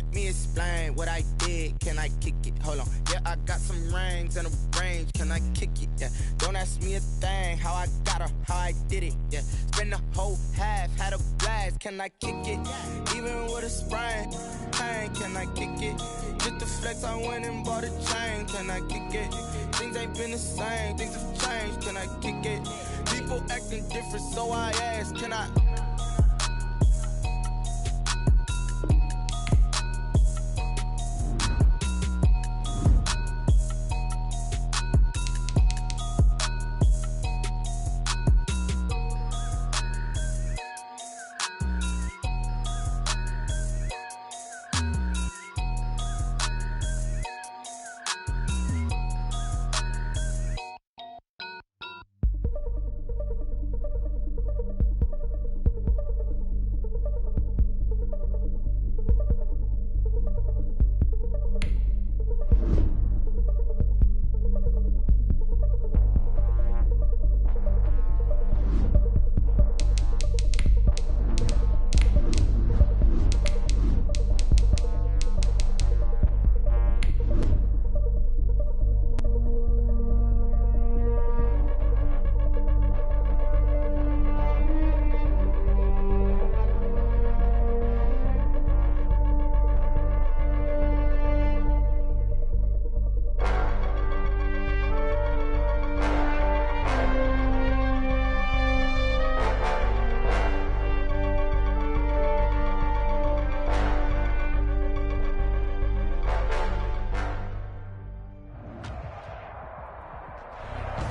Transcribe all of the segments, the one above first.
Let me explain what I did. Can I kick it? Hold on. Yeah, I got some rings and a range. Can I kick it? Yeah. Don't ask me a thing. How I got her, how I did it. Yeah. Spend the whole half, had a blast. Can I kick it? Even with a sprain. Pain, can I kick it? Just the flex, I went and bought a chain. Can I kick it? Things ain't been the same. Things have changed. Can I kick it? People acting different, so I ask, can I?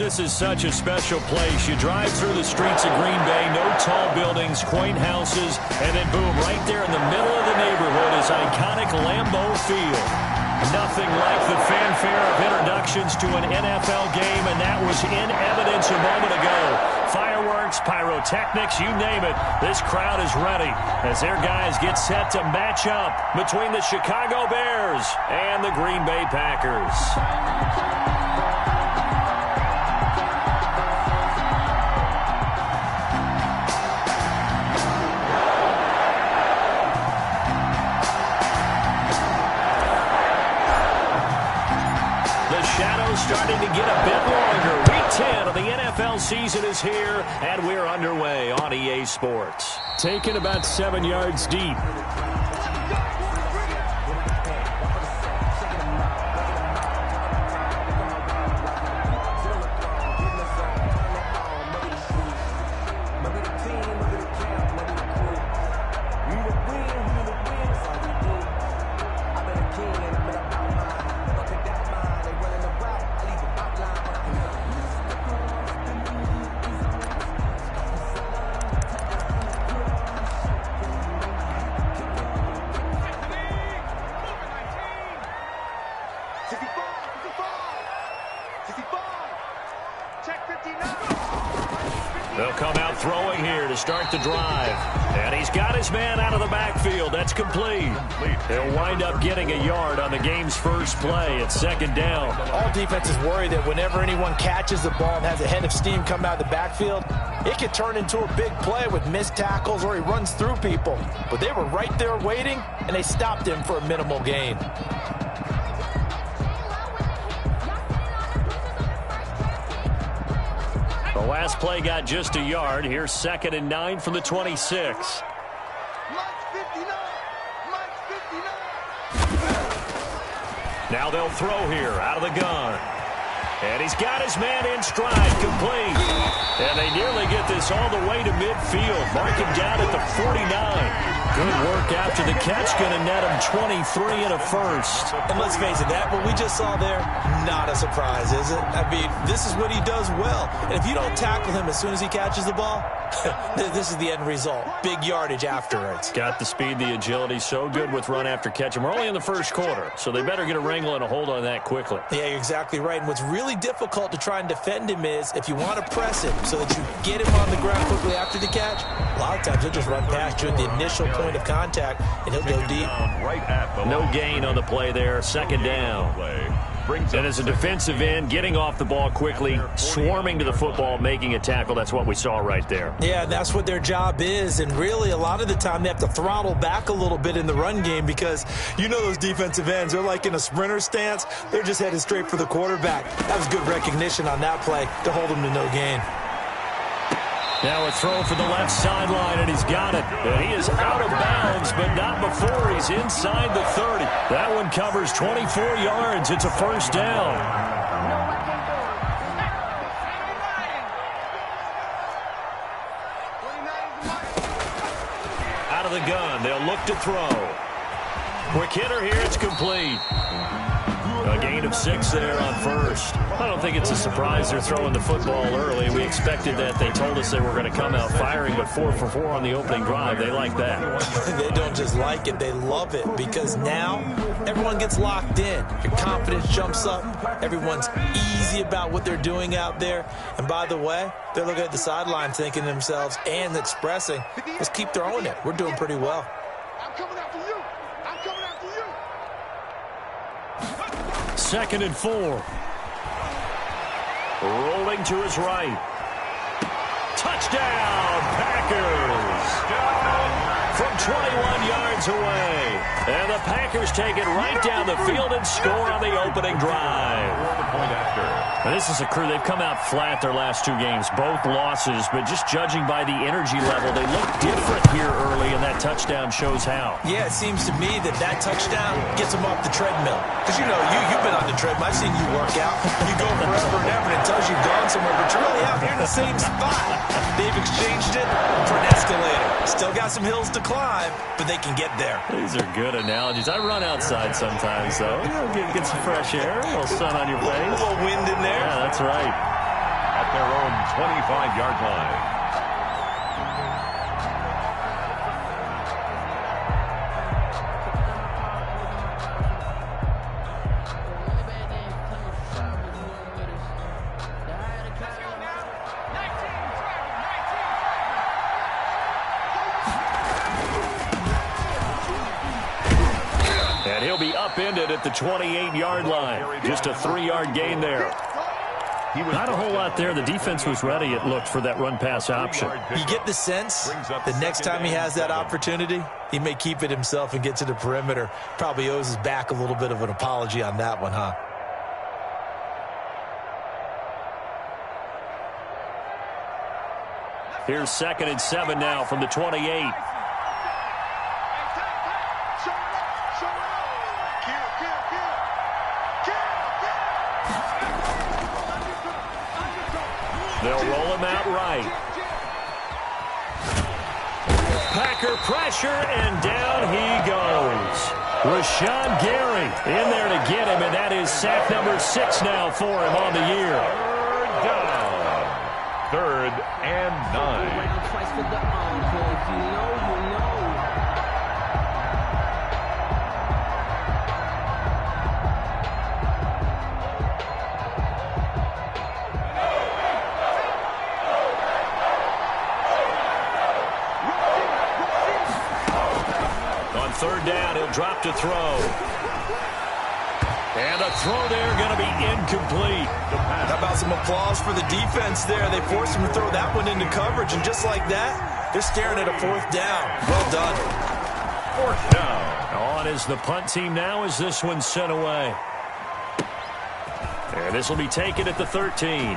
This is such a special place. You drive through the streets of Green Bay, no tall buildings, quaint houses, and then boom, right there in the middle of the neighborhood is iconic Lambeau Field. Nothing like the fanfare of introductions to an NFL game, and that was in evidence a moment ago. Fireworks, pyrotechnics, you name it. This crowd is ready as their guys get set to match up between the Chicago Bears and the Green Bay Packers. Starting to get a bit longer. Week 10 of the NFL season is here, and we're underway on EA Sports. Taken about 7 yards deep. They'll come out throwing here to start the drive. And he's got his man out of the backfield. That's complete. He'll wind up getting a yard on the game's first play. It's second down. All defenses worry that whenever anyone catches the ball and has a head of steam come out of the backfield, it could turn into a big play with missed tackles or he runs through people. But they were right there waiting, and they stopped him for a minimal gain. The last play got just a yard. Here's 2nd and 9 from the 26. Now they'll throw here out of the gun. And he's got his man in stride, complete. And they nearly get this all the way to midfield. Mark him down at the 49. Good work after the catch, going to net him 23 and a first. And let's face it, that what we just saw there, not a surprise, is it? I mean, this is what he does well. And if you don't tackle him as soon as he catches the ball, this is the end result. Big yardage afterwards. Got the speed, the agility, so good with run after catch. And we're only in the first quarter, so they better get a wrangle and a hold on that quickly. Yeah, you're exactly right. And what's really difficult to try and defend him is if you want to press him so that you get him on the ground quickly after the catch, a lot of times he'll just run past you at the initial point of contact, and he'll go deep. No gain on the play there. Second down. And as a defensive end, getting off the ball quickly, swarming to the football, making a tackle, that's what we saw right there. Yeah, that's what their job is, and really a lot of the time they have to throttle back a little bit in the run game because you know those defensive ends, they're like in a sprinter stance. They're just headed straight for the quarterback. That was good recognition on that play to hold them to no gain. Now a throw for the left sideline, and he's got it. And he is out of bounds, but not before he's inside the 30. That one covers 24 yards. It's a first down. Out of the gun, they'll look to throw. Quick hitter here, it's complete. A gain of 6 there on first. I don't think it's a surprise they're throwing the football early. We expected that. They told us they were going to come out firing, but 4 for 4 on the opening drive. They like that. They don't just like it, they love it, because now everyone gets locked in. Your confidence jumps up. Everyone's easy about what they're doing out there. And by the way, they're looking at the sideline thinking to themselves and expressing, let's keep throwing it. We're doing pretty well. I'm coming after you. I'm coming after you. 2nd and 4. Rolling to his right. Touchdown, Packers! From 21 yards away. And the Packers take it right down the field and score on the opening drive. And this is a crew, they've come out flat their last 2 games, both losses, but just judging by the energy level, they look different here early, and that touchdown shows how. Yeah, it seems to me that touchdown gets them off the treadmill. Because, you know, you've been on the treadmill. I've seen you work out. You go forever and ever, and it tells you've gone somewhere, but you're really out here in the same spot. They've exchanged it for an escalator. Still got some hills to climb, but they can get there. These are good analogies. I run outside sometimes, though. You know, get some fresh air, a little sun on your face. A little wind in there. Yeah, that's right. At their own 25-yard line. And he'll be upended at the 28-yard line. Just a 3-yard gain there. Not a whole lot there. The defense was ready, it looked, for that run-pass option. You get the sense the next time he has that opportunity, he may keep it himself and get to the perimeter. Probably owes his back a little bit of an apology on that one, huh? Here's 2nd and 7 now from the 28. They'll roll him out right. Packer pressure, and down he goes. Rashawn Gary in there to get him, and that is sack number 6 now for him on the year. 3rd and 9. On 3rd down, he'll drop to throw. And a throw there going to be incomplete. How about some applause for the defense there? They forced him to throw that one into coverage, and just like that, they're staring at a 4th down. Well done. 4th down. On is the punt team now as this one's sent away. And this will be taken at the 13.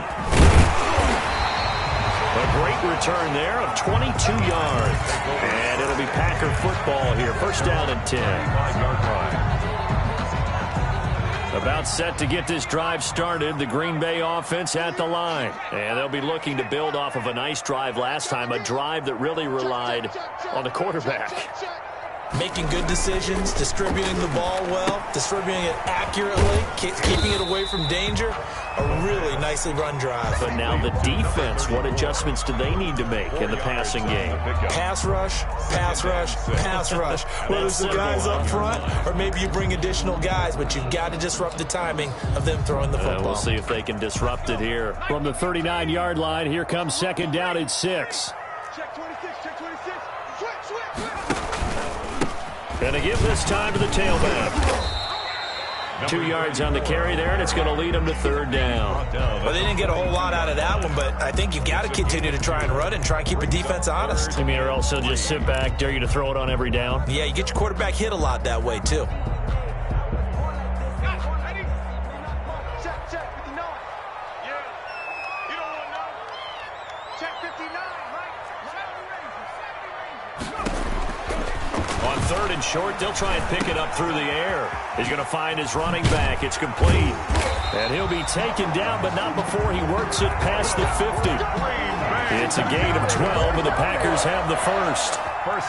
A great return there of 22 yards. And it'll be Packer football here. 1st down and 10. 5-yard line. About set to get this drive started, the Green Bay offense at the line. And they'll be looking to build off of a nice drive last time, a drive that really relied on the quarterback. Making good decisions, distributing the ball well, distributing it accurately, keeping it away from danger. A really nicely run drive. But now the defense, what adjustments do they need to make in the passing game? Pass rush, pass rush, pass rush. Whether it's the guys up front or maybe you bring additional guys, but you've got to disrupt the timing of them throwing the football. We'll see if they can disrupt it here. From the 39-yard line, here comes 2nd down at 6. Check 26, check 26. Switch. And to give this time to the tailback. 2 yards on the carry there, and it's going to lead them to third down. Well, they didn't get a whole lot out of that one, but I think you got to continue to try and run and try and keep a defense honest. You mean, or also just sit back, dare you to throw it on every down? Yeah, you get your quarterback hit a lot that way, too. On third and short, they'll try and pick it up through the air. He's going to find his running back. It's complete. And he'll be taken down, but not before he works it past the 50. It's a gain of 12, and the Packers have the first.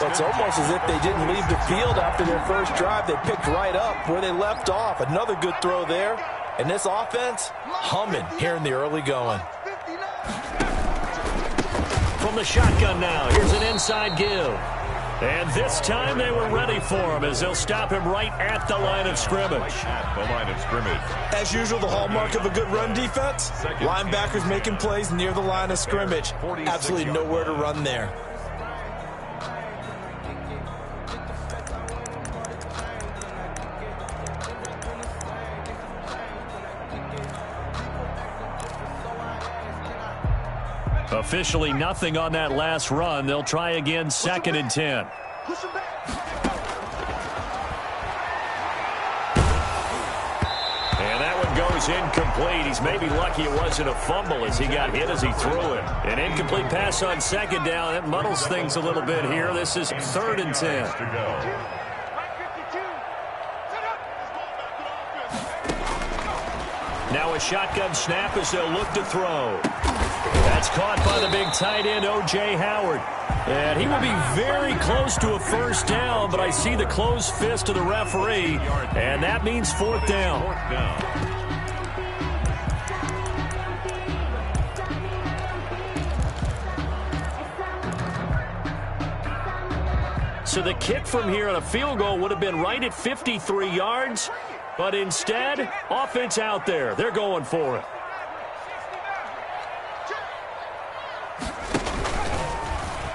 It's almost as if they didn't leave the field after their first drive. They picked right up where they left off. Another good throw there. And this offense, humming here in the early going. From the shotgun now, here's an inside give. And this time they were ready for him as they'll stop him right at the line of scrimmage. At the line of scrimmage. As usual, the hallmark of a good run defense, linebackers making plays near the line of scrimmage. Absolutely nowhere to run there. Officially nothing on that last run. They'll try again, 2nd and 10. And that one goes incomplete. He's maybe lucky it wasn't a fumble as he got hit as he threw it. An incomplete pass on 2nd down. That muddles things a little bit here. This is 3rd and 10. Now a shotgun snap as they'll look to throw. That's caught by the big tight end, O.J. Howard. And he will be very close to a first down, but I see the closed fist of the referee, and that means 4th down. So the kick from here on a field goal would have been right at 53 yards, but instead, offense out there. They're going for it.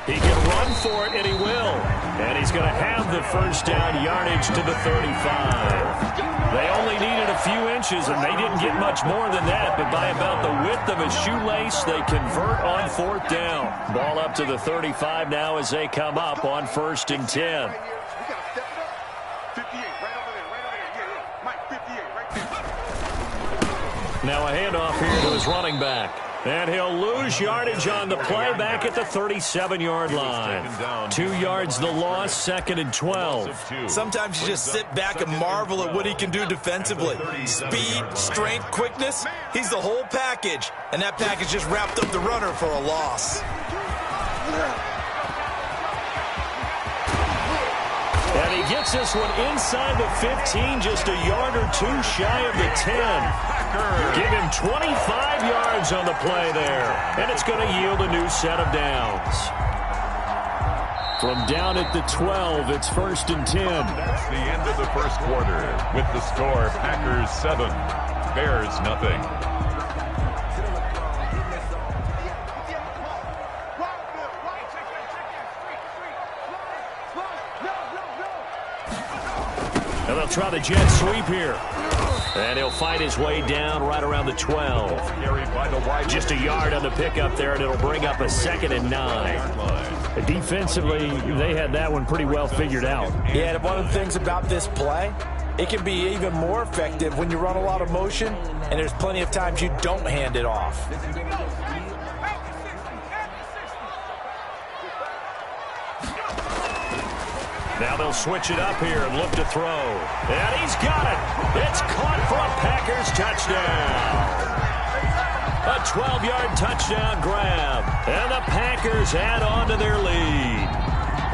He can run for it, and he will. And he's going to have the first down yardage to the 35. They only needed a few inches, and they didn't get much more than that. But by about the width of a shoelace, they convert on 4th down. Ball up to the 35 now as they come up on 1st and 10. Now a handoff here to his running back. And he'll lose yardage on the play back at the 37-yard line. 2 yards the loss, 2nd and 12. Sometimes you just sit back and marvel at what he can do defensively. Speed, strength, quickness, he's the whole package. And that package just wrapped up the runner for a loss. And he gets this one inside the 15, just a yard or two shy of the 10. Give him 25 yards on the play there. And it's going to yield a new set of downs. From down at the 12, it's 1st and 10. That's the end of the first quarter with the score Packers 7, Bears nothing. And they'll try the jet sweep here. And he'll fight his way down right around the 12. Just a yard on the pickup there, and it'll bring up a 2nd and 9. Defensively, they had that one pretty well figured out. Yeah, and one of the things about this play, it can be even more effective when you run a lot of motion, and there's plenty of times you don't hand it off. Now they'll switch it up here and look to throw. And he's got it. It's caught for a Packers touchdown. A 12-yard touchdown grab. And the Packers add on to their lead.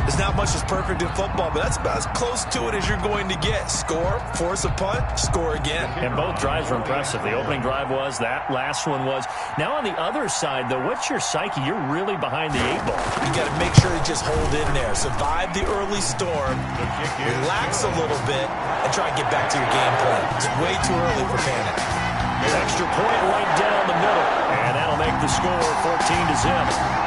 There's not much that's perfect in football, but that's about as close to it as you're going to get. Score, force a punt, score again. And both drives were impressive. The opening drive was, that last one was. Now on the other side, though, what's your psyche? You're really behind the 8-ball. You got to make sure you just hold in there. Survive the early storm, relax a little bit, and try and get back to your game plan. It's way too early for panic. Extra point right down the middle. And that'll make the score 14-0.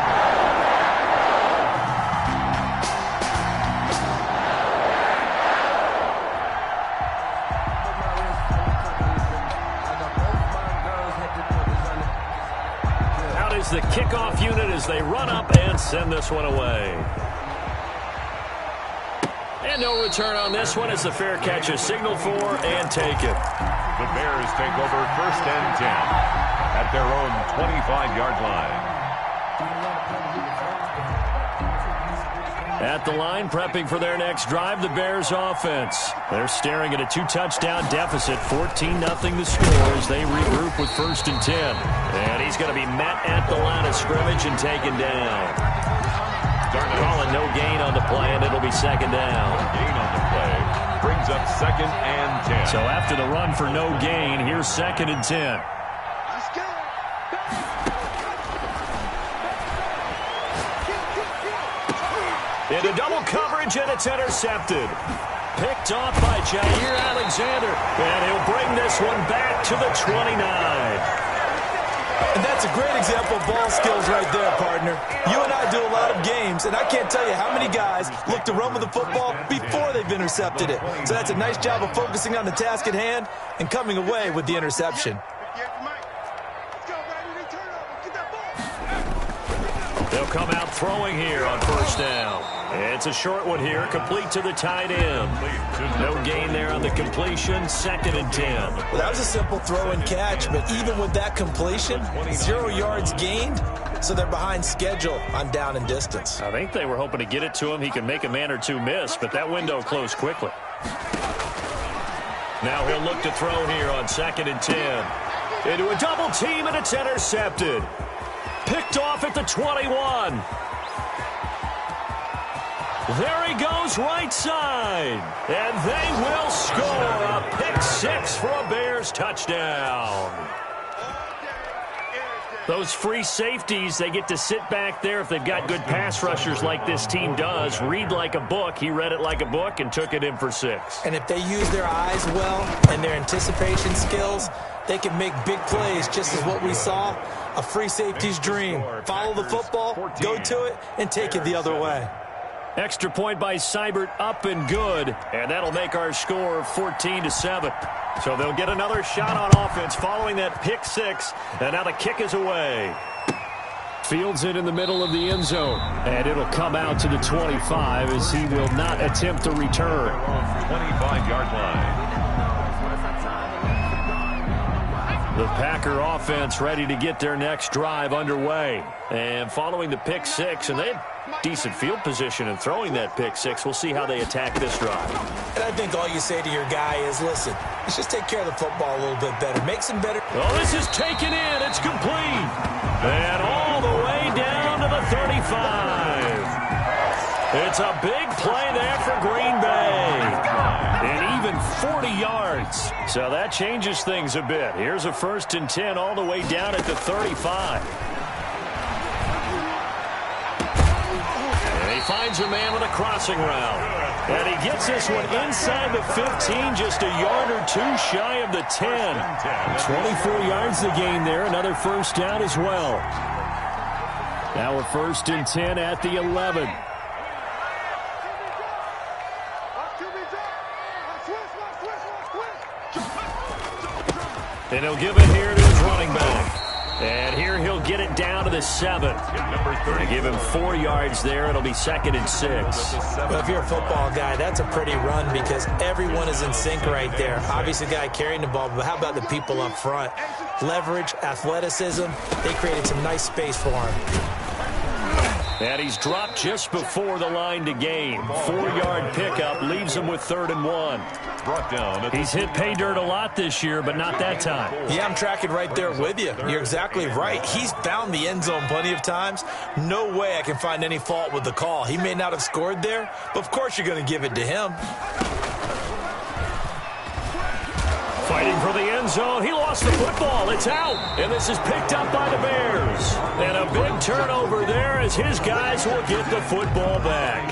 is the kickoff unit as they run up and send this one away. And no return on this one as the fair catch is signaled for and taken. The Bears take over 1st and 10 at their own 25-yard line. At the line, prepping for their next drive, the Bears offense. They're staring at a 2-touchdown deficit, 14-0 the score as they regroup with 1st and 10. And he's going to be met at the line of scrimmage and taken down. Calling no gain on the play, and it'll be 2nd down. Gain on the play brings up 2nd and 10. So after the run for no gain, here's 2nd and 10. Into double coverage, and it's intercepted. Picked off by Jair Alexander, and he'll bring this one back to the 29. And that's a great example of ball skills right there, partner. You and I do a lot of games, and I can't tell you how many guys look to run with the football before they've intercepted it. So that's a nice job of focusing on the task at hand and coming away with the interception. They'll come out throwing here on 1st down. It's a short one here, complete to the tight end. No gain there on the completion, 2nd and 10. Well, that was a simple throw and catch, but even with that completion, 0 yards gained, so they're behind schedule on down and distance. I think they were hoping to get it to him. He can make a man or two miss, but that window closed quickly. Now he'll look to throw here on 2nd and 10. Into a double team, and it's intercepted. Picked off at the 21. There he goes right side. And they will score a pick 6 for a Bears touchdown. Those free safeties, they get to sit back there if they've got good pass rushers like this team does. Read like a book. He read it like a book and took it in for 6. And if they use their eyes well and their anticipation skills, they can make big plays, just as what we saw. A free safety's dream. Follow the football, go to it, and take it the other way. Extra point by Seibert, up and good. And that'll make our score 14-7. So they'll get another shot on offense following that pick 6. And now the kick is away. Fields it in the middle of the end zone. And it'll come out to the 25 as he will not attempt to return. 25-yard line. The Packer offense ready to get their next drive underway. And following the pick 6, and they had decent field position in throwing that pick 6. We'll see how they attack this drive. And I think all you say to your guy is, listen, let's just take care of the football a little bit better. Make some better. Oh, this is taken in. It's complete. And all the way down to the 35. It's a big play there for Green Bay. And even 40 yards. So that changes things a bit. Here's a 1st and 10 all the way down at the 35. And he finds a man with a crossing route. And he gets this one inside the 15, just a yard or two shy of the 10. 24 yards the gain there. Another 1st down as well. Now a 1st and 10 at the 11. And he'll give it here to his running back. And here he'll get it down to the 7. They give him 4 yards there. It'll be 2nd and 6. Well, if you're a football guy, that's a pretty run because everyone is in sync right there. Obviously, the guy carrying the ball, but how about the people up front? Leverage, athleticism, they created some nice space for him. And he's dropped just before the line to gain. 4-yard pickup leaves him with 3rd and 1. Brought down. He's hit pay dirt a lot this year, but not that time. Yeah, I'm tracking right there with you. You're exactly right. He's found the end zone plenty of times. No way I can find any fault with the call. He may not have scored there, but of course you're going to give it to him. Fighting for the end zone. He lost the football. It's out. And this is picked up by the Bears. And a big turnover there as his guys will get the football back.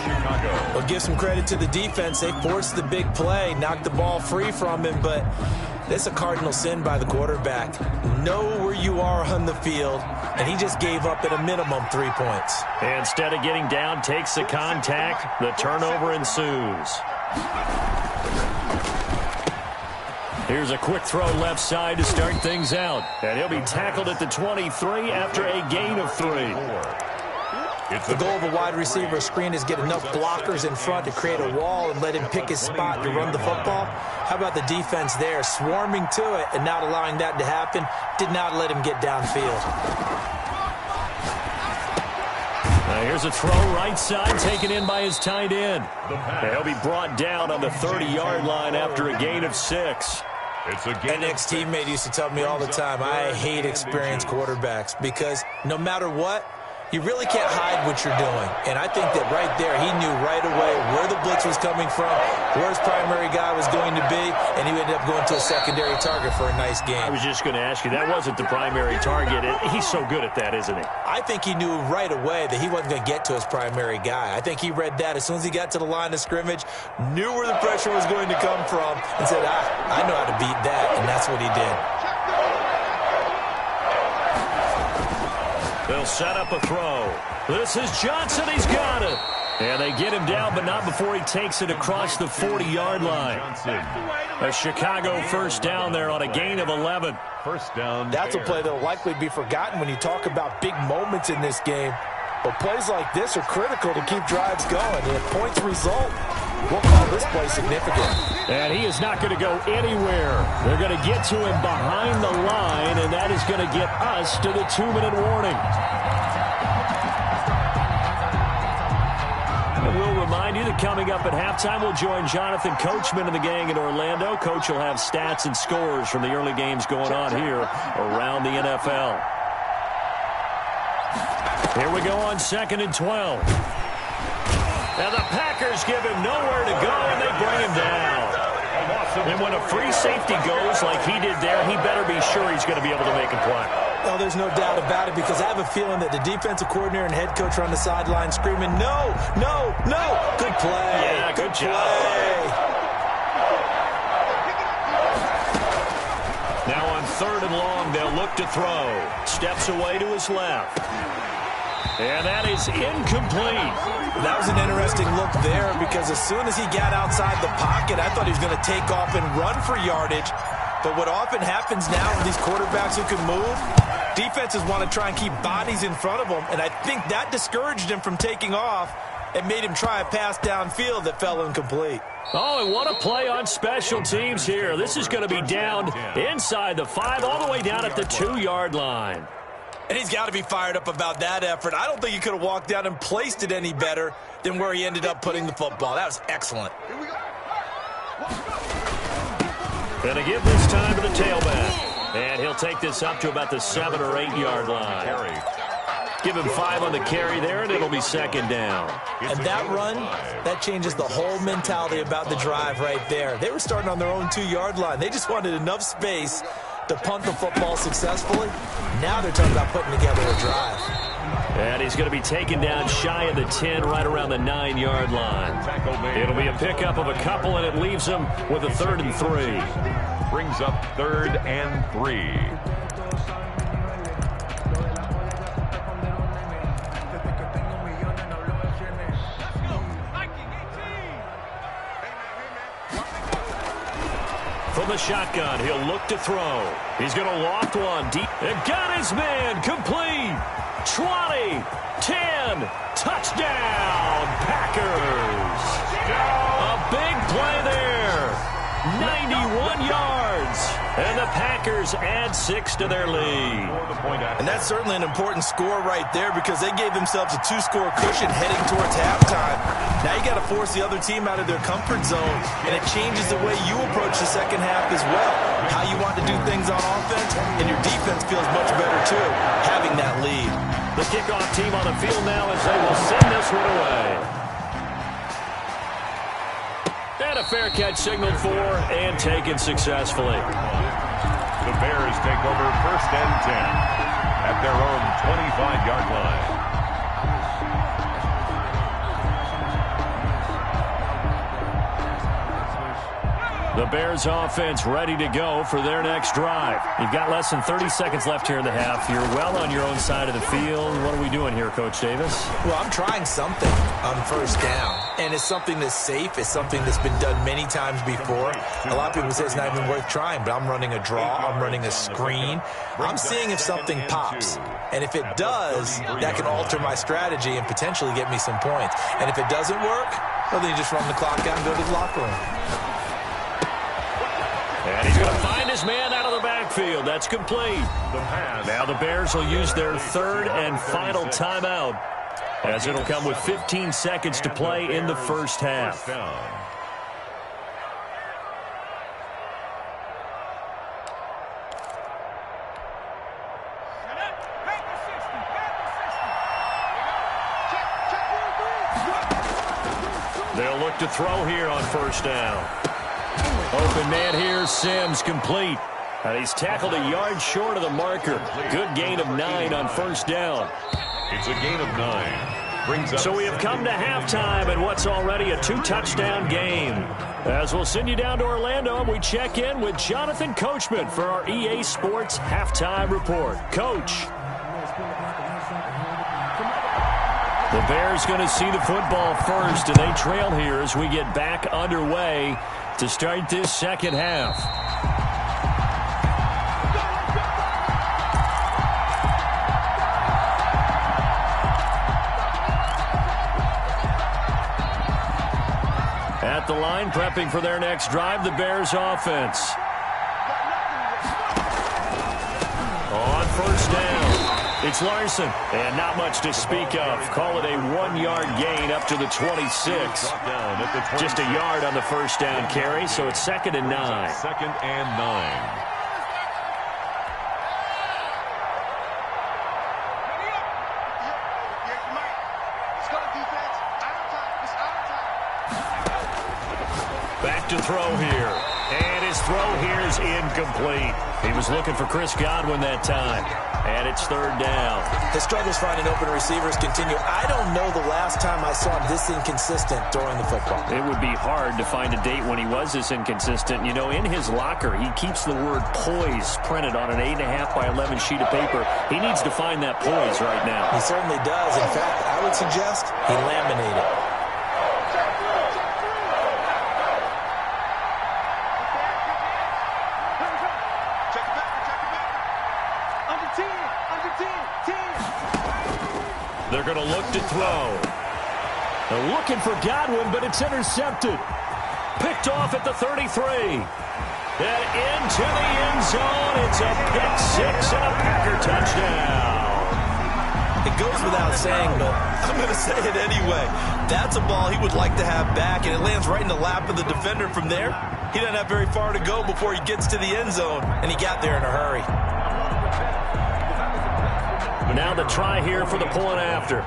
Well, give some credit to the defense. They forced the big play, knocked the ball free from him, but this is a cardinal sin by the quarterback. Know where you are on the field, and he just gave up at a minimum 3 points. Instead of getting down, takes the contact. The turnover ensues. Here's a quick throw left side to start things out. And he'll be tackled at the 23 after a gain of 3. The goal of a wide receiver screen is get enough blockers in front to create a wall and let him pick his spot to run the football. How about the defense there, swarming to it and not allowing that to happen? Did not let him get downfield. Here's a throw right side taken in by his tight end. And he'll be brought down on the 30-yard line after a gain of 6. An ex-teammate used to tell me all the time, I hate experienced quarterbacks because no matter what, you really can't hide what you're doing. And I think that right there, he knew right away where the blitz was coming from, where his primary guy was going to be, and he ended up going to a secondary target for a nice game. I was just going to ask you, that wasn't the primary target. He's so good at that, isn't he? I think he knew right away that he wasn't going to get to his primary guy. I think he read that as soon as he got to the line of scrimmage, knew where the pressure was going to come from, and said, I know how to beat that, and that's what he did. They'll set up a throw. This is Johnson. He's got it. And they get him down, but not before he takes it across the 40-yard line. A Chicago first down there on a gain of 11. First down. That's a play that will likely be forgotten when you talk about big moments in this game. But plays like this are critical to keep drives going. And if points result, we'll call this play significant. And he is not going to go anywhere. They're going to get to him behind the line, and that is going to get us to the 2-minute warning. And we'll remind you that coming up at halftime, we'll join Jonathan Coachman and the gang in Orlando. Coach will have stats and scores from the early games going on here around the NFL. Here we go on 2nd and 12. And the Packers give him nowhere to go, and they bring him down. And when a free safety goes like he did there, he better be sure he's going to be able to make a play. Oh, there's no doubt about it, because I have a feeling that the defensive coordinator and head coach are on the sideline screaming, no, no, no. Good play. Yeah, good job. Now on 3rd and long, they'll look to throw. Steps away to his left. And that is incomplete. That was an interesting look there, because as soon as he got outside the pocket, I thought he was going to take off and run for yardage. But what often happens now with these quarterbacks who can move, defenses want to try and keep bodies in front of them, and I think that discouraged him from taking off and made him try a pass downfield that fell incomplete. Oh, and what a play on special teams here. This is going to be down inside the 5, all the way down at the 2-yard line. And he's got to be fired up about that effort. I don't think he could have walked out and placed it any better than where he ended up putting the football. That was excellent. Going to give this time to the tailback. And he'll take this up to about the 7 or 8 yard line. Give him 5 on the carry there, and it'll be 2nd down. And that run, that changes the whole mentality about the drive right there. They were starting on their own 2-yard line. They just wanted enough space to punt the football successfully. Now they're talking about putting together a drive. And he's going to be taken down shy of the 10, right around the 9-yard line. It'll be a pickup of a couple, and it leaves him with a 3rd and 3. Brings up 3rd and 3. From the shotgun, he'll look to throw. He's going to loft one deep. And got his man complete. 20, 10, touchdown, Packers. A big play there. 91 yards. And the Packers add 6 to their lead. And that's certainly an important score right there, because they gave themselves a 2-score cushion heading towards halftime. Now you got to force the other team out of their comfort zone, and it changes the way you approach the second half as well. How you want to do things on offense, and your defense feels much better too, having that lead. The kickoff team on the field now as they will send this one away. And a fair catch signaled for and taken successfully. The Bears take over 1st and 10 at their own 25-yard line. The Bears offense ready to go for their next drive. You've got less than 30 seconds left here in the half. You're well on your own side of the field. What are we doing here, Coach Davis? Well, I'm trying something on 1st down. and it's something that's safe. It's something that's been done many times before. A lot of people say it's not even worth trying, but I'm running a draw. I'm running a screen. I'm seeing if something pops. And if it does, that can alter my strategy and potentially get me some points. And if it doesn't work, well, then you just run the clock out and go to the locker room. And he's going to find his man out of the backfield. That's complete. Now the Bears will use their third and final timeout, as it'll come with 15 seconds to play in the first half. They'll look to throw here on first down. Open man here, Sims, complete. And he's tackled a yard short of the marker. Good gain of 9 on first down. It's a gain of 9. So we have come to halftime in what's already a 2-touchdown game. As we'll send you down to Orlando, we check in with Jonathan Coachman for our EA Sports Halftime Report. Coach. The Bears going to see the football first, and they trail here as we get back underway to start this second half. At the line, prepping for their next drive, the Bears offense. On first down, it's Larson, and not much to speak of. Call it a 1-yard gain up to the 26. Just a yard on the first down carry, so it's 2nd and 9. 2nd and 9. Back to throw here. And his throw here is incomplete. He was looking for Chris Godwin that time. And it's 3rd down. His struggles finding open receivers continue. I don't know the last time I saw him this inconsistent throwing the football. It would be hard to find a date when he was this inconsistent. You know, in his locker, he keeps the word poise printed on an 8.5 by 11 sheet of paper. He needs to find that poise right now. He certainly does. In fact, I would suggest he laminated. They're going to look to throw. They're looking for Godwin, but it's intercepted. Picked off at the 33. And into the end zone. It's a pick 6 and a Packer touchdown. It goes without saying, but I'm going to say it anyway. That's a ball he would like to have back, and it lands right in the lap of the defender from there. He doesn't have very far to go before he gets to the end zone, and he got there in a hurry. Now the try here for the point after.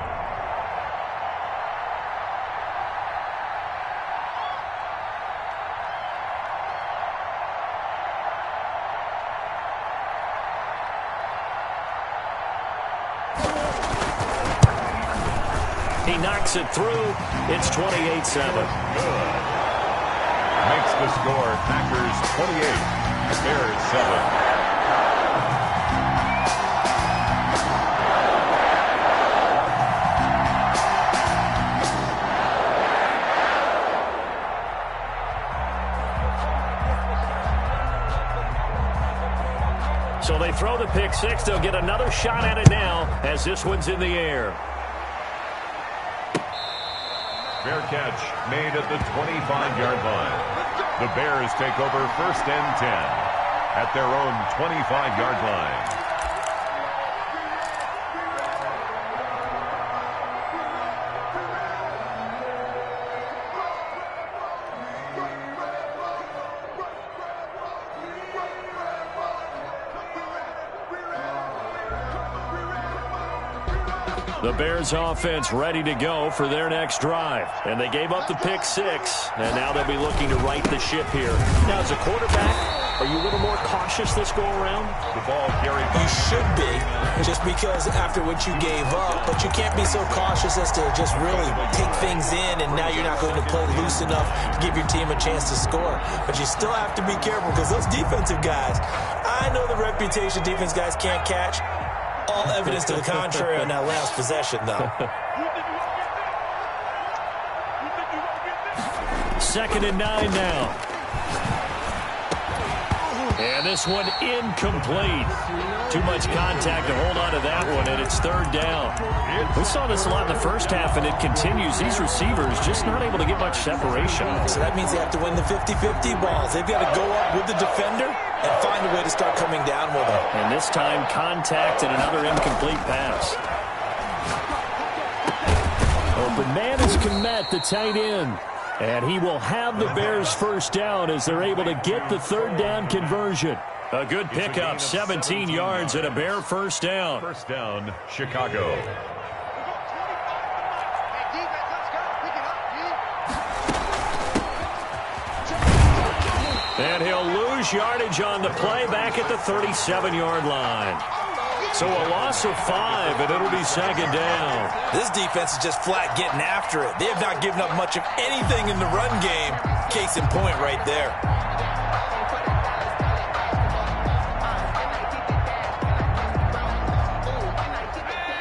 He knocks it through. It's 28-7. Good. Makes the score Packers 28, Bears 7. So they throw the pick 6. They'll get another shot at it now as this one's in the air. Fair catch made at the 25-yard line. The Bears take over 1st and 10 at their own 25-yard line. The Bears offense ready to go for their next drive. And they gave up the pick 6, and now they'll be looking to right the ship here. Now, as a quarterback, are you a little more cautious this go-around? The ball carried. You should be, just because after what you gave up, but you can't be so cautious as to just really take things in, and now you're not going to play loose enough to give your team a chance to score. But you still have to be careful, because those defensive guys, I know the reputation defense guys can't catch. All evidence to the contrary on that last possession, though. 2nd and 9 now. And this one incomplete. Too much contact to hold on to that one, and it's 3rd down. We saw this a lot in the first half, and it continues. These receivers just not able to get much separation. So that means they have to win the 50-50 balls. They've got to go up with the defender and find a way to start coming down with them. And this time, contact and another incomplete pass. Open man is Kmet, the tight end. And he will have the Bears first down as they're able to get the 3rd down conversion. A good pickup, 17 yards and a Bear first down. First down, Chicago. And he'll lose yardage on the play back at the 37-yard line. So a loss of 5, and it'll be 2nd down. This defense is just flat getting after it. They have not given up much of anything in the run game. Case in point right there.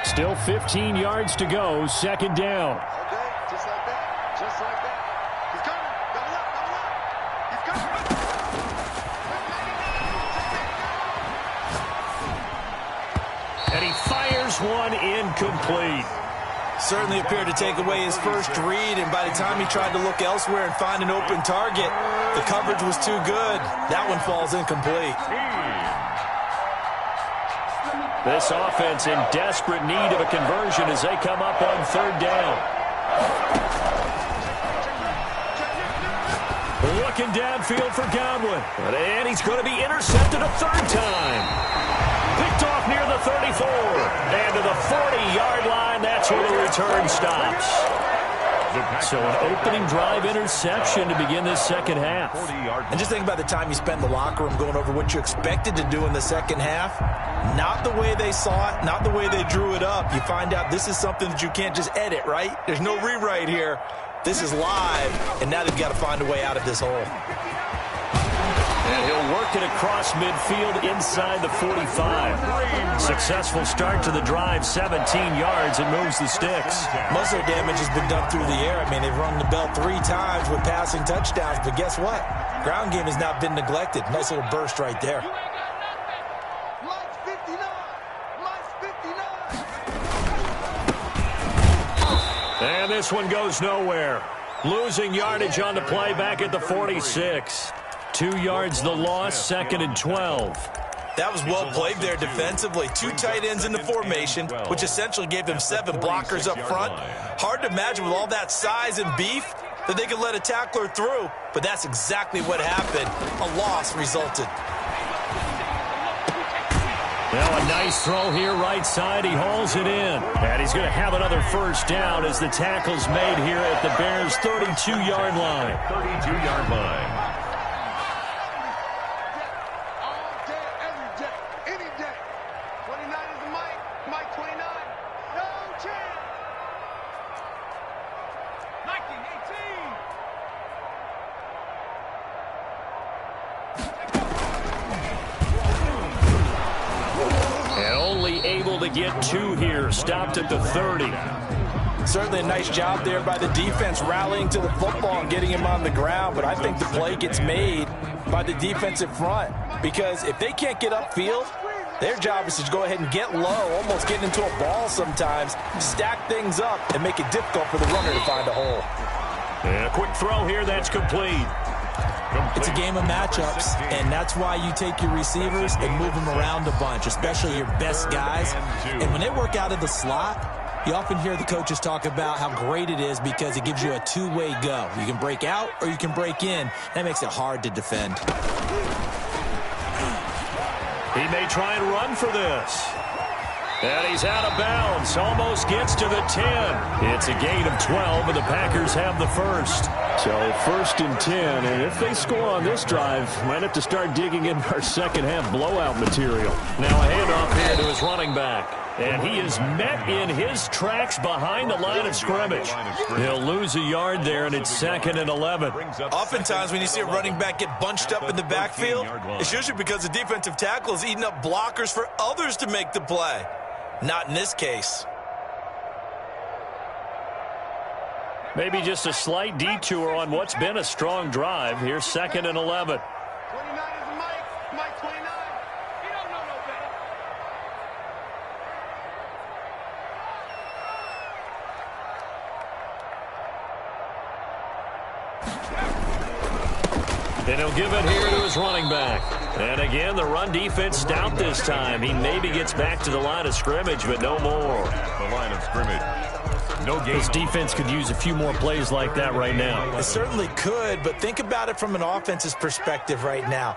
Still 15 yards to go, 2nd down. Okay, just like that. Just like that. He's coming. Double up, double up. He's coming. And he fires one incomplete. Certainly appeared to take away his first read, and by the time he tried to look elsewhere and find an open target, the coverage was too good. That one falls incomplete. This offense in desperate need of a conversion as they come up on 3rd down. Looking downfield for Godwin. And he's going to be intercepted a 3rd time. Picked off near the 34. And to the 40-yard line, that's where the return stops. So an opening drive interception to begin this 2nd half. And just think about the time you spent in the locker room going over what you expected to do in the 2nd half. Not the way they saw it, not the way they drew it up. You find out this is something that you can't just edit, right? There's no rewrite here. This is live, and now they've got to find a way out of this hole. And he'll work it across midfield inside the 45. Successful start to the drive, 17 yards, and moves the sticks. Most of their damage has been done through the air. I mean, they've rung the bell 3 times with passing touchdowns, but guess what? Ground game has not been neglected. Nice little burst right there. Lights 59. Lights 59. And this one goes nowhere. Losing yardage on the play back at the 46. 2 yards the loss, 2nd and 12. That was well played there defensively. 2 tight ends in the formation, which essentially gave them 7 blockers up front. Hard to imagine with all that size and beef that they could let a tackler through, but that's exactly what happened. A loss resulted. Now a nice throw here right side. He hauls it in. And he's going to have another first down as the tackle's made here at the Bears' 32-yard line. 32-yard line. Get 2 here, stopped at the 30. Certainly a nice job there by the defense rallying to the football and getting him on the ground, but I think the play gets made by the defensive front because if they can't get upfield, their job is to go ahead and get low, almost getting into a ball sometimes, stack things up, and make it difficult for the runner to find a hole. And a quick throw here, that's complete. It's a game of matchups, and that's why you take your receivers and move them around a bunch, especially your best guys. And when they work out of the slot, you often hear the coaches talk about how great it is because it gives you a 2-way go. You can break out or you can break in. That makes it hard to defend. He may try and run for this. And he's out of bounds. Almost gets to the 10. It's a gain of 12, and the Packers have the first. So 1st and 10, and if they score on this drive, might have to start digging in our 2nd half blowout material. Now a handoff here to his running back. And he is met in his tracks behind the line of scrimmage. He'll lose a yard there, and it's 2nd and 11. Oftentimes when you see a running back get bunched up in the backfield, it's usually because the defensive tackle is eating up blockers for others to make the play. Not in this case. Maybe just a slight detour on what's been a strong drive. Here's 2nd and 11. 29 is Mike. Mike 29. He don't know no better. And he'll give it here to his running back. And again, the run defense stout this time. He maybe gets back to the line of scrimmage, but no more. The line of scrimmage. No gain. This defense could use a few more plays like that right now. It certainly could, but think about it from an offense's perspective right now.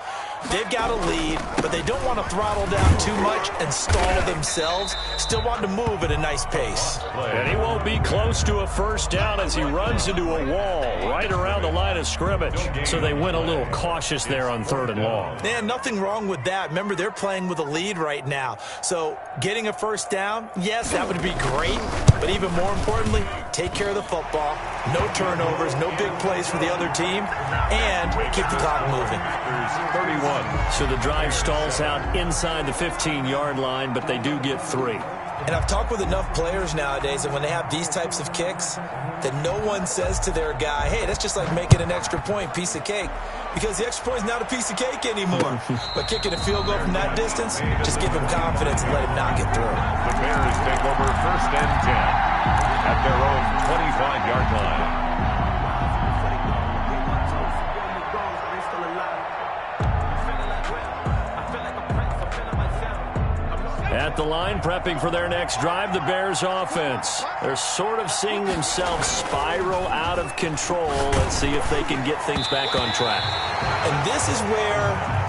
They've got a lead, but they don't want to throttle down too much and stall themselves. Still want to move at a nice pace. And he won't be close to a first down as he runs into a wall right around the line of scrimmage. So they went a little cautious there on 3rd and long. Man, nothing wrong with that. Remember, they're playing with a lead right now. So getting a first down, yes, that would be great. But even more importantly, take care of the football. No turnovers, no big plays for the other team, and keep the clock moving. 31. So the drive stalls out inside the 15-yard line, but they do get 3. And I've talked with enough players nowadays that when they have these types of kicks, that no one says to their guy, hey, that's just like making an extra point, piece of cake. Because the extra point is not a piece of cake anymore. But kicking a field goal from that distance, just give him confidence and let him knock it through. The Bears take over 1st and 10 at their own 25-yard line. At the line, prepping for their next drive, the Bears offense. They're sort of seeing themselves spiral out of control. Let's see if they can get things back on track. And this is where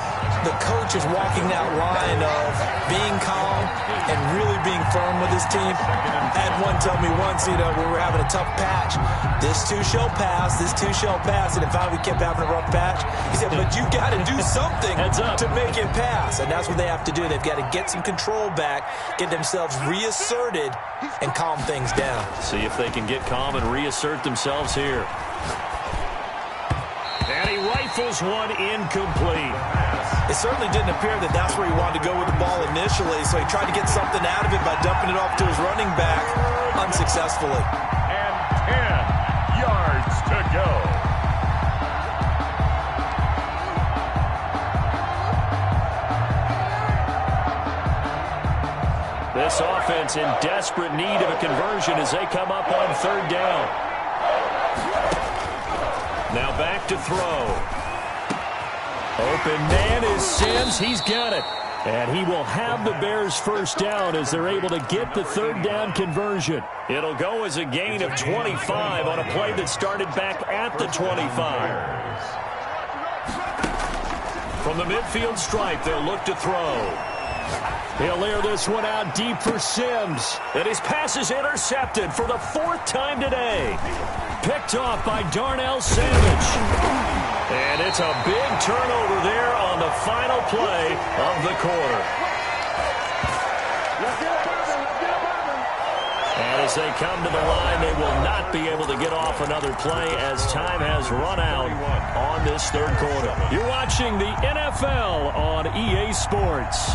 the coach is walking that line of being calm and really being firm with his team. I had one tell me once, we were having a tough patch. This too shall pass, this too shall pass. And if we kept having a rough patch, he said, but you got to do something to make it pass. And that's what they have to do. They've got to get some control back, get themselves reasserted, and calm things down. See if they can get calm and reassert themselves here. And he rifles one incomplete. It certainly didn't appear that that's where he wanted to go with the ball initially, so he tried to get something out of it by dumping it off to his running back unsuccessfully. And 10 yards to go. This offense in desperate need of a conversion as they come up on 3rd down. Now back to throw. Open man is Sims. He's got it. And he will have the Bears first down as they're able to get the 3rd down conversion. It'll go as a gain of 25 on a play that started back at the 25. From the midfield stripe, they'll look to throw. He'll air this one out deep for Sims. And his pass is intercepted for the 4th time today. Picked off by Darnell Savage. And it's a big turnover there on the final play of the quarter. And as they come to the line, they will not be able to get off another play as time has run out on this 3rd quarter. You're watching the NFL on EA Sports.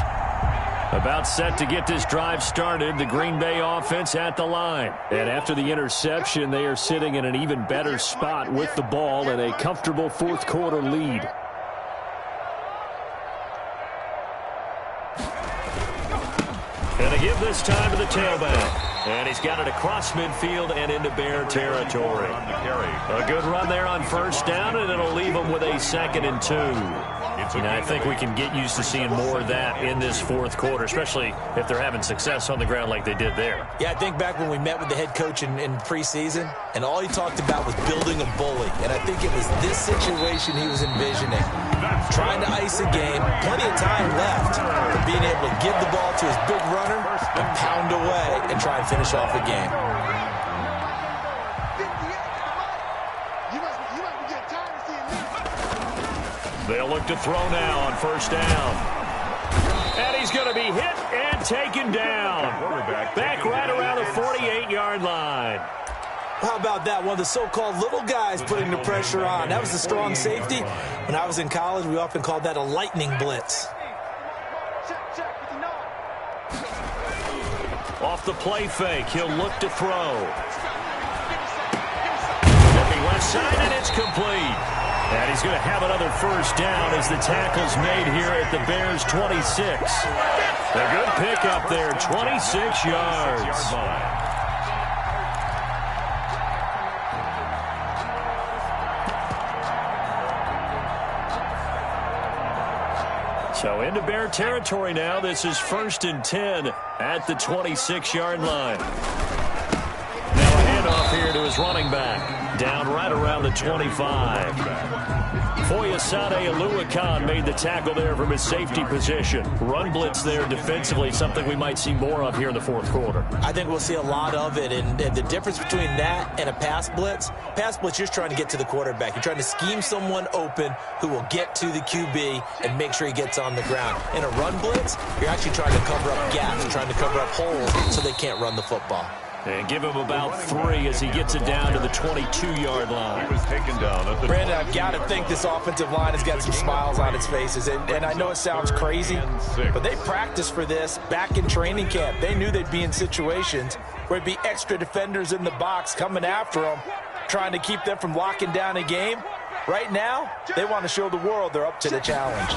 About set to get this drive started, the Green Bay offense at the line. And after the interception, they are sitting in an even better spot with the ball and a comfortable 4th quarter lead. And they give this time to the tailback. And he's got it across midfield and into Bear territory. A good run there on 1st down, and it'll leave them with a 2nd and 2. I think we can get used to seeing more of that in this 4th quarter, especially if they're having success on the ground like they did there. Yeah, I think back when we met with the head coach in preseason, and all he talked about was building a bully. And I think it was this situation he was envisioning. Trying to ice a game, plenty of time left, but being able to give the ball to his big runner and pound away and try and finish off a game. They'll look to throw now on 1st down. And he's going to be hit and taken down. Back right around the 48-yard line. How about that? One of the so-called little guys putting the pressure on. That was the strong safety. When I was in college, we often called that a lightning blitz. Off the play fake, he'll look to throw. side, and it's complete. And he's going to have another first down as the tackle's made here at the Bears' 26. A good pickup there, 26 yards. So into Bear territory now. This is 1st and 10 at the 26-yard line. Now a handoff here to his running back. Down right around the 25. Foyesade Oluwakan made the tackle there from his safety position. Run blitz there defensively, something we might see more of here in the fourth quarter. I think we'll see a lot of it, and the difference between that and a pass blitz, you're just trying to get to the quarterback. You're trying to scheme someone open who will get to the QB and make sure he gets on the ground. In a run blitz, you're actually trying to cover up gaps, trying to cover up holes so they can't run the football. And give him about 3 as he gets it down to the 22-yard line. He was taken down at the Brandon, I've got to think this offensive line has got some smiles on its faces. And I know it sounds crazy, but they practiced for this back in training camp. They knew they'd be in situations where there'd be extra defenders in the box coming after them, trying to keep them from locking down a game. Right now, they want to show the world they're up to the challenge.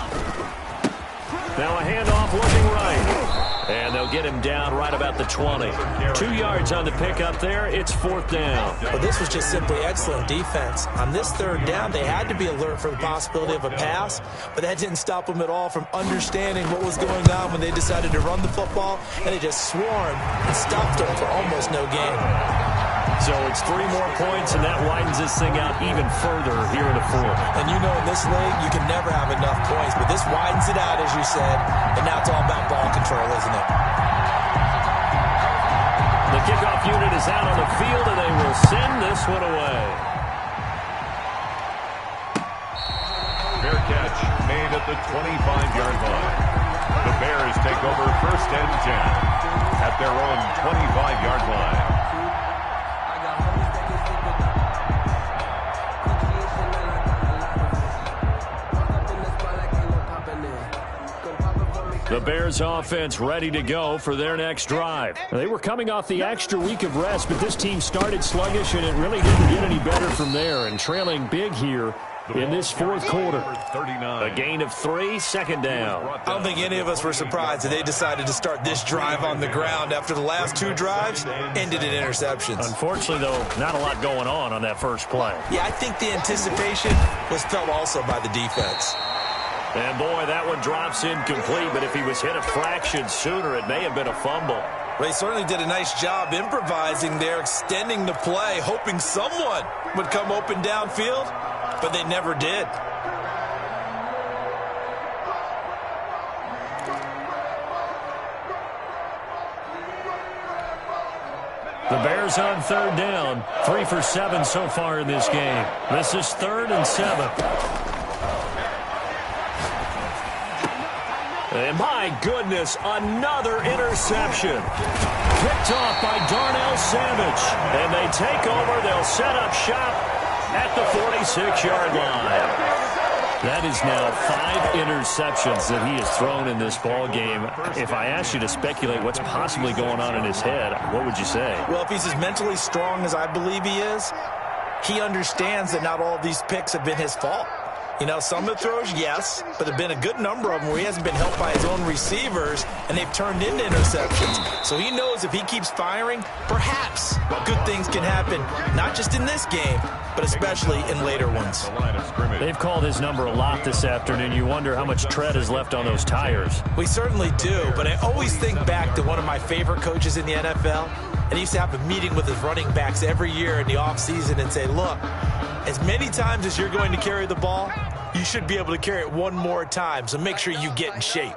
Now a handoff looking right. And they'll get him down right about the 20. 2 yards on the pickup there. It's 4th down. Well, this was just simply excellent defense. On this 3rd down, they had to be alert for the possibility of a pass, but that didn't stop them at all from understanding what was going on when they decided to run the football, and they just swarmed and stopped them for almost no gain. So it's 3 more points, and that widens this thing out even further here in the 4th. And you know in this league, you can never have enough points, but this widens it out, as you said, and now it's all about ball control, isn't it? The kickoff unit is out on the field, and they will send this one away. Fair catch made at the 25-yard line. The Bears take over 1st and 10 at their own 25-yard line. The Bears offense ready to go for their next drive. They were coming off the extra week of rest, but this team started sluggish, and it really didn't get any better from there. And trailing big here in this 4th quarter. A gain of 3, 2nd down. I don't think any of us were surprised that they decided to start this drive on the ground after the last 2 drives ended in interceptions. Unfortunately, though, not a lot going on that first play. Yeah, I think the anticipation was felt also by the defense. And, boy, that one drops incomplete, but if he was hit a fraction sooner, it may have been a fumble. They certainly did a nice job improvising there, extending the play, hoping someone would come open downfield, but they never did. The Bears on 3rd down, 3 for 7 so far in this game. This is 3rd and 7. And my goodness, another interception. Picked off by Darnell Savage. And they take over. They'll set up shop at the 46-yard line. That is now 5 interceptions that he has thrown in this ball game. If I asked you to speculate what's possibly going on in his head, what would you say? Well, if he's as mentally strong as I believe he is, he understands that not all of these picks have been his fault. You know, some of the throws, yes, but there have been a good number of them where he hasn't been helped by his own receivers, and they've turned into interceptions. So he knows if he keeps firing, perhaps good things can happen, not just in this game, but especially in later ones. They've called his number a lot this afternoon. You wonder how much tread is left on those tires. We certainly do, but I always think back to one of my favorite coaches in the NFL, and he used to have a meeting with his running backs every year in the offseason and say, look, as many times as you're going to carry the ball, you should be able to carry it one more time, so make sure you get in shape.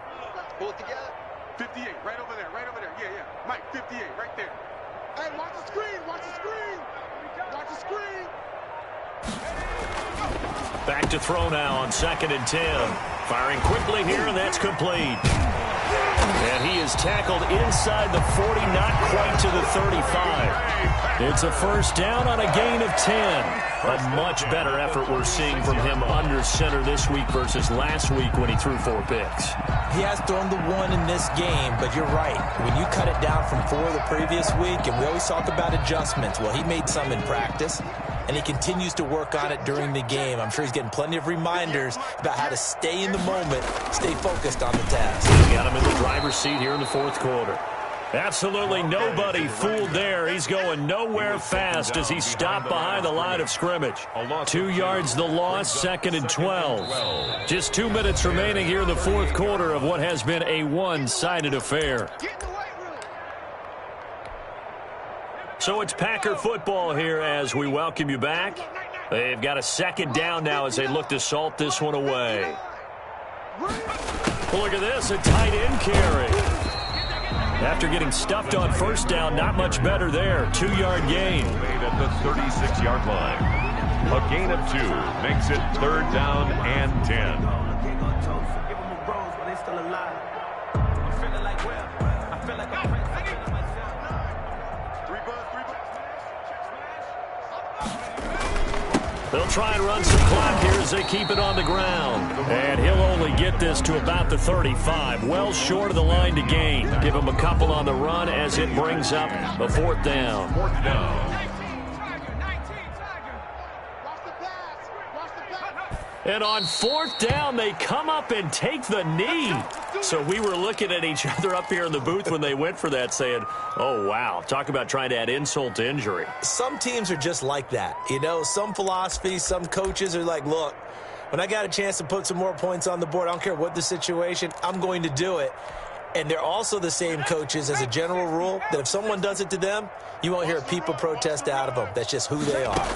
Pull it together. 58, right over there, right over there. Yeah, yeah. Mike, 58, right there. Hey, watch the screen, watch the screen. Watch the screen. Back to throw now on 2nd and 10. Firing quickly here, and that's complete. And he is tackled inside the 40, not quite to the 35. It's a first down on a gain of 10. A much better effort we're seeing from him under center this week versus last week when he threw 4 picks. He has thrown the 1 in this game, but you're right. When you cut it down from 4 the previous week, and we always talk about adjustments, well, he made some in practice. and he continues to work on it during the game. I'm sure he's getting plenty of reminders about how to stay in the moment, stay focused on the task. Got him in the driver's seat here in the fourth quarter. Absolutely nobody fooled there. He's going nowhere fast as he stopped behind the line of scrimmage. 2 yards the loss, 2nd and 12. Just 2 minutes remaining here in the fourth quarter of what has been a one-sided affair. So it's Packer football here as we welcome you back. They've got a 2nd down now as they look to salt this one away. Look at this, a tight end carry. After getting stuffed on 1st down, not much better there. 2-yard gain. Made at the 36-yard line. A gain of 2 makes it 3rd down and 10. They'll try and run some clock here as they keep it on the ground. And he'll only get this to about the 35. Well short of the line to gain. Give him a couple on the run as it brings up a 4th down. 4th down. And on 4th down, they come up and take the knee. So we were looking at each other up here in the booth when they went for that saying, oh, wow, talk about trying to add insult to injury. Some teams are just like that. You know, some philosophies, some coaches are like, look, when I got a chance to put some more points on the board, I don't care what the situation, I'm going to do it. And they're also the same coaches as a general rule that if someone does it to them, you won't hear people protest out of them. That's just who they are.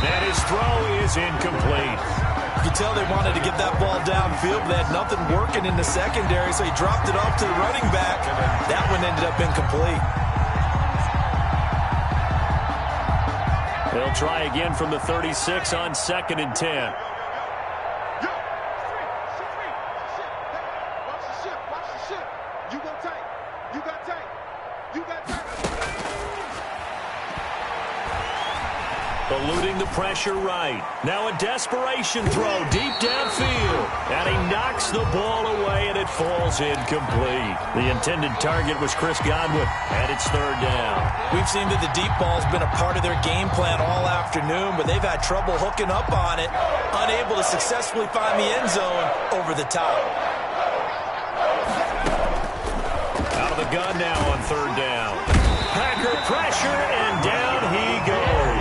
And his throw is incomplete. You can tell they wanted to get that ball downfield, but they had nothing working in the secondary, so he dropped it off to the running back. That one ended up incomplete. They'll try again from the 36 on 2nd and 10. Eluding the pressure right. Now a desperation throw deep downfield. And he knocks the ball away, and it falls incomplete. The intended target was Chris Godwin, and it's 3rd down. We've seen that the deep ball's been a part of their game plan all afternoon, but they've had trouble hooking up on it, unable to successfully find the end zone over the top. Out of the gun now on 3rd down. Packer pressure, and down he goes.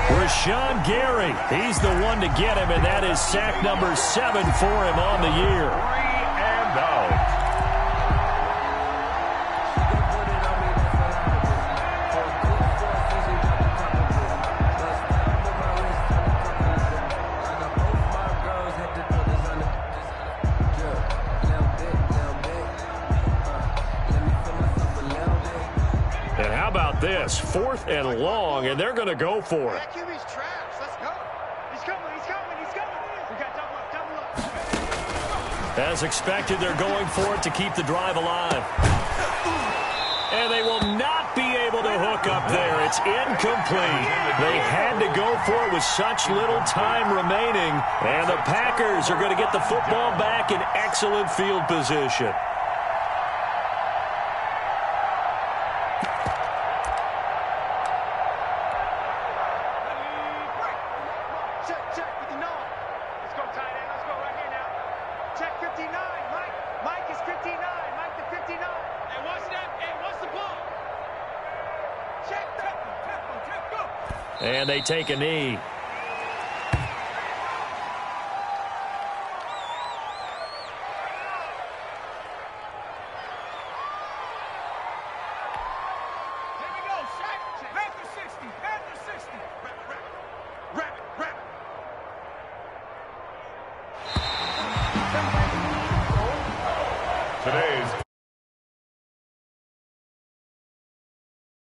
Rashawn Gary, he's the one to get him, and that is sack number 7 for him on the year. 3 and out. And how about this? 4th and long, and they're going to go for it. As expected, they're going for it to keep the drive alive. And they will not be able to hook up there. It's incomplete. They had to go for it with such little time remaining. And the Packers are going to get the football back in excellent field position. And they take a knee. Today's